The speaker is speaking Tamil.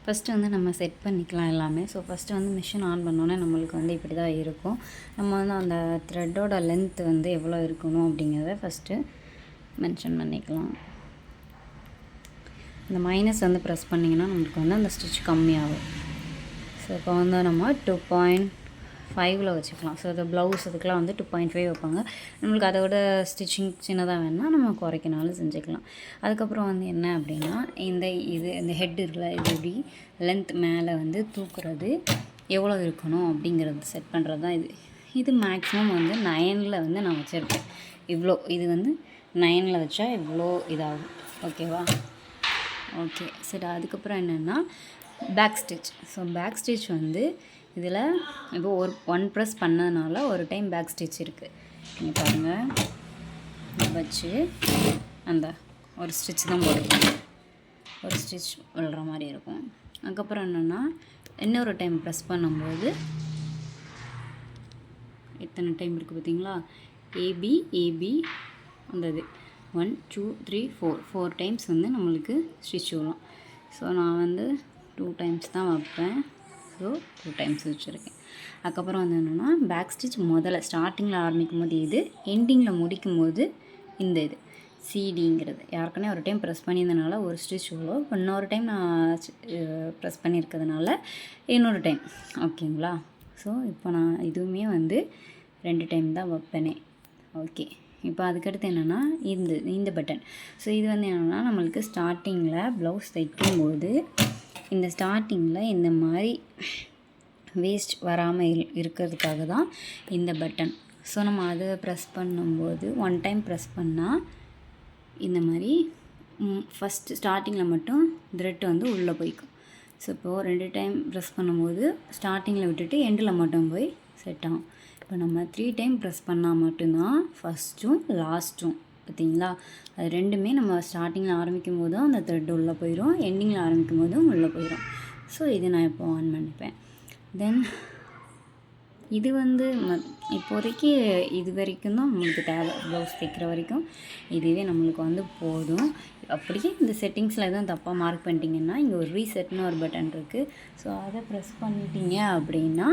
ஃபஸ்ட்டு வந்து நம்ம செட் பண்ணிக்கலாம் எல்லாமே. ஸோ ஃபஸ்ட்டு வந்து மிஷின் ஆன் பண்ணோன்னே நம்மளுக்கு வந்து இப்படி தான் இருக்கும். நம்ம வந்து அந்த த்ரெட்டோட லென்த் வந்து எவ்வளோ இருக்கணும் அப்படிங்கிறத ஃபஸ்ட்டு மென்ஷன் பண்ணிக்கலாம். இந்த மைனஸ் வந்து ப்ரெஸ் பண்ணிங்கன்னா நம்மளுக்கு வந்து அந்த ஸ்டிச் கம்மியாகும். ஸோ இப்போ வந்து நம்ம 2.5 வச்சுக்கலாம். ஸோ அது ப்ளவுஸ் அதுக்கெலாம் வந்து 2.5 வைப்பாங்க. நம்மளுக்கு அதோட ஸ்டிச்சிங் சின்னதாக வேணால் நம்ம குறைக்கினாலும் செஞ்சுக்கலாம். அதுக்கப்புறம் வந்து என்ன அப்படின்னா இந்த ஹெட் இருக்குல்ல, இது எப்படி லென்த் மேலே வந்து தூக்குறது எவ்வளோ இருக்கணும் அப்படிங்கிறது செட் பண்ணுறது தான் இது. இது மேக்ஸிமம் வந்து 9 வந்து நான் வச்சுருக்கேன். இவ்வளோ இது வந்து 9 வச்சா இவ்வளோ இதாகும். ஓகேவா? ஓகே சரி. அதுக்கப்புறம் என்னென்னா back stitch. So back stitch வந்து இதில் இப்போ ஒன் ப்ரெஸ் பண்ணதுனால ஒரு டைம் பேக் ஸ்டிச் இருக்குது. நீங்கள் பாருங்கள், வச்சு அந்த ஒரு ஸ்டிச் தான் போடுறோம், ஒரு ஸ்டிச் விழுற மாதிரி இருக்கும். அதுக்கப்புறம் என்னென்னா இன்னொரு டைம் ப்ரெஸ் பண்ணும்போது எத்தனை டைம் இருக்குது பார்த்தீங்களா, ஏபி அந்த இது 1 2 3 4 டைம்ஸ் வந்து நம்மளுக்கு ஸ்டிச் விழும். ஸோ நான் வந்து 2 டைம்ஸ் தான் வைப்பேன். ஸோ 2 டைம்ஸ் வச்சுருக்கேன். அதுக்கப்புறம் வந்து என்னென்னா பேக் ஸ்டிச் முதல்ல ஸ்டார்டிங்கில் ஆரம்பிக்கும் போது இது, எண்டிங்கில் முடிக்கும் போது இந்த இது சிடிங்கிறது யாருக்குன்னே ஒரு டைம் ப்ரெஸ் பண்ணியிருந்தனால ஒரு ஸ்டிச் விழும். இப்போ இன்னொரு டைம் நான் ப்ரெஸ் பண்ணியிருக்கிறதுனால இன்னொரு டைம். ஓகேங்களா? ஸோ இப்போ நான் இதுவுமே வந்து 2 டைம் தான் வைப்பேனே. ஓகே. இப்போ அதுக்கடுத்து என்னென்னா இந்த பட்டன். ஸோ இது வந்து என்னென்னா நம்மளுக்கு ஸ்டார்டிங்கில் ப்ளவுஸ் தைக்கும்போது இந்த ஸ்டார்டிங்கில் இந்த மாதிரி வேஸ்ட் வராமல் இருக்கிறதுக்காக தான் இந்த பட்டன். ஸோ நம்ம அதை ப்ரெஸ் பண்ணும்போது 1 டைம் ப்ரெஸ் பண்ணால் இந்த மாதிரி ஃபஸ்ட்டு ஸ்டார்டிங்கில் மட்டும் த்ரெட் வந்து உள்ளே போய்க்கும். ஸோ இப்போது 2 டைம் ப்ரெஸ் பண்ணும்போது ஸ்டார்டிங்கில் விட்டுட்டு எண்டில் மட்டும் போய் செட் ஆகும். இப்போ நம்ம 3 டைம் ப்ரெஸ் பண்ணால் மட்டும்தான் ஃபஸ்ட்டும் லாஸ்ட்டும் பார்த்தீங்களா, அது ரெண்டுமே நம்ம ஸ்டார்டிங்கில் ஆரம்பிக்கும் போதும் அந்த த்ரெட் உள்ளே போயிடும், எண்டிங்கில் ஆரம்பிக்கும் போதும் உள்ளே போயிடும். ஸோ இது நான் இப்போ ஆன் பண்ணிப்பேன். தென் இது வந்து இப்போதைக்கு இது வரைக்கும் தான் நம்மளுக்கு தேவை. ப்ளவுஸ் தைக்கிற வரைக்கும் இதுவே நம்மளுக்கு வந்து போதும். அப்படியே இந்த செட்டிங்ஸில் எதுவும் தப்பாக மார்க் பண்ணிட்டீங்கன்னா இங்கே ஒரு ரீசெட்னு ஒரு பட்டன் இருக்குது. ஸோ அதை ப்ரெஸ் பண்ணிட்டீங்க அப்படின்னா